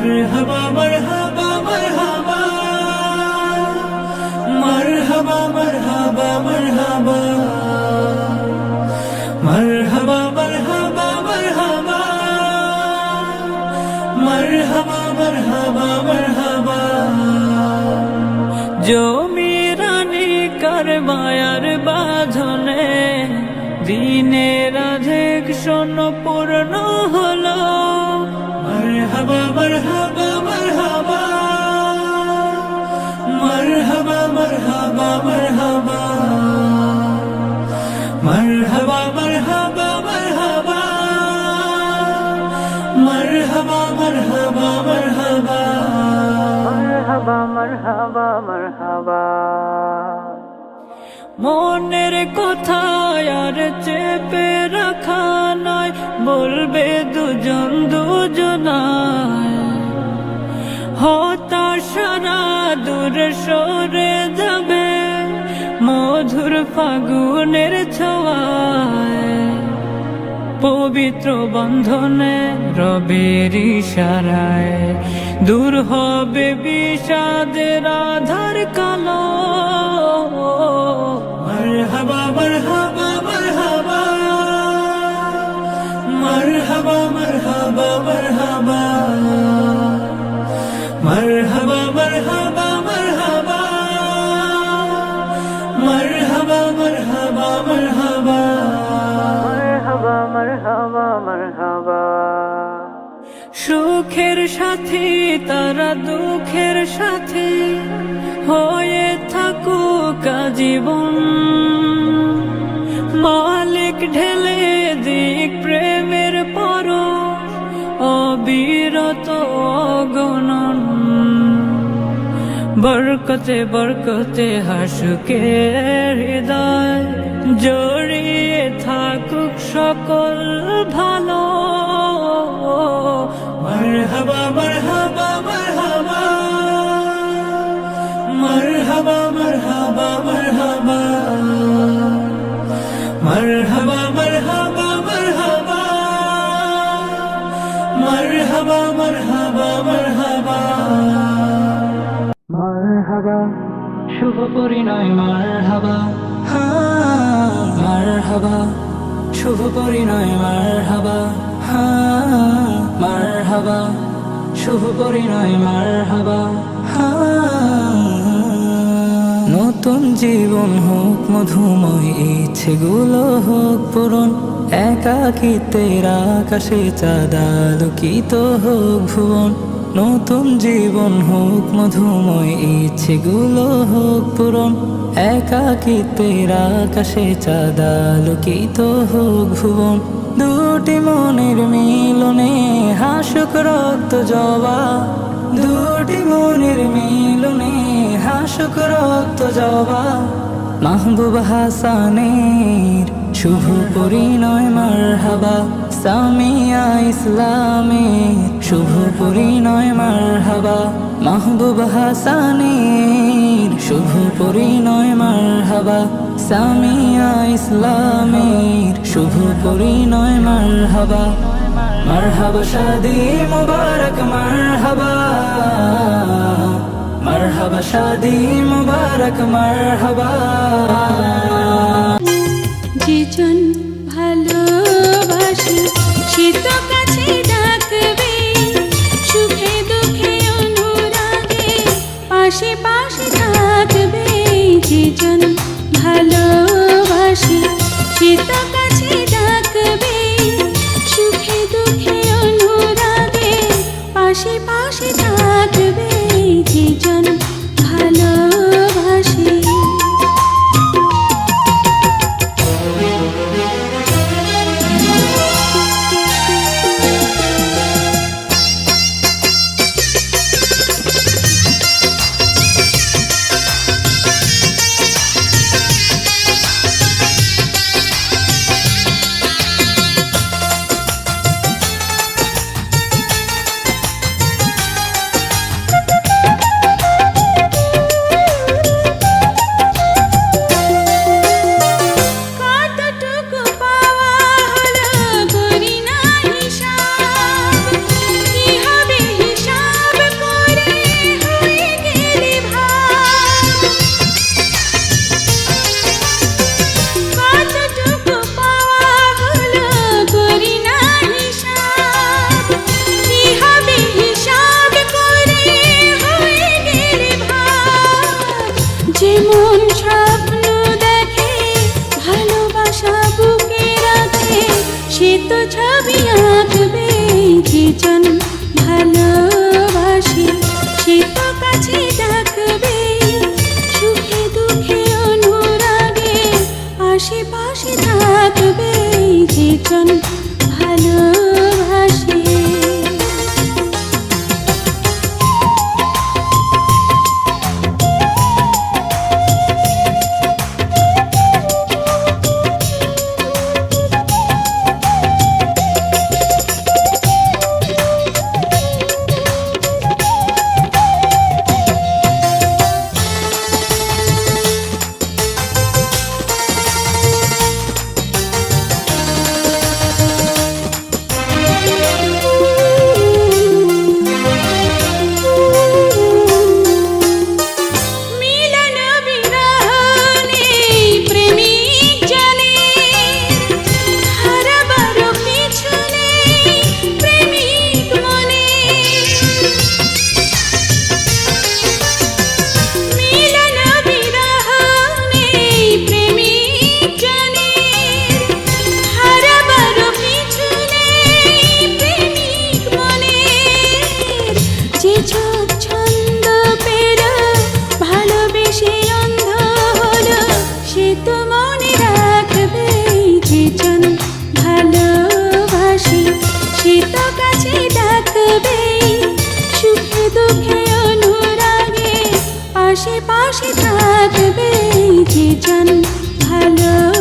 মারহাবা মারহাবা মারহাবা মারহাবা মারহাবা মারহাবা মারহাবা মারহাবা মারহাবা মারহাবা মারহাবা মারহাবা জমিরানি কারবায়ার বাঁধনে দিনের অধিক স্বর্ণ পূর্ণ হলো মারহাবা মারহাবা মারহাবা মারহাবা মারহাবা মারহাবা মারহাবা মারহাবা মারহাবা মারহাবা মারহাবা মারহাবা মারহাবা মারহাবা মারহাবা মনের কথা আর চেপে রাখা নয় বলবে দুজন দুজনায় হতাশারা দূর সরে যাবে মধুর ফাগুনের ছোঁয়ায় পবিত্র বন্ধনে রবের ইশারায় দূর হবে বিষাদের আধার কালো মারহাবা মারহাবা মারহাবা মারহাবা মারহাবা মারহাবা মারহাবা মারহাবা মারহাবা মারহাবা মারহাবা মারহাবা মারহাবা মারহাবা মারহাবা সুখের সাথী তারা দুঃখের সাথী হয়ে থাকুক জীবন মালিক ঢেলে দিক প্রেমের পর অবিরত অগণন বরকতে বরকতে হাসুকে হৃদয় জড়িয়ে থাকুক সকল ভালো মারহাবা মারহাবা মারহাবা মারহাবা মারহাবা মারহাবা মারহাবা মারহাবা মারহাবা মারহাবা মারহাবা মারহাবা মারহাবা শুভ পরিণয় মারহাবা মারহাবা শুভ পরিণয় মারহাবা মারহাবা শুভ পরিণয় মারহাবা নতুন জীবন হোক মধুময় ইচ্ছেগুলো হোক পূরণ একাকিত্বের আকাশে চাঁদ আলোকিত হোক ভুবন নতুন জীবন হোক মধুময় ইচ্ছেগুলো হোক পূরণ একাকিত্বের আকাশে চাঁদ আলোকিত হোক ভুবন দুটি মনের মিলনে হাসুক রক্ত জবা দুটি মনের মিলনে হাসুক রক্ত জবা মাহবুব হাসানের শুভ পরিণয় মারহাবা সামিয়া ইসলামের শুভ পরিণয় মারহাবা মাহবুব হাসানের শুভ পরিণয় মারহাবা সামিয়া ইসলামের শুভ পরিণয় মারহাবা মারহাবা শাদি মুবারক মারহাবা মারহাবা শাদি মুবারক মারহাবা যেজন ভালোবাসে সে তো কাছে ডাকবে সুখে দুঃখে অনুরাগে পাশে পাশে থাকবে যেজন ভালোবাসে সে তো কাছে ডাকবে সুখে দুঃখে অনুরাগে পাশে পাশে থাকবে যেজন ভালোবাসে পাশে পাশে থাকবে যে জন ভালো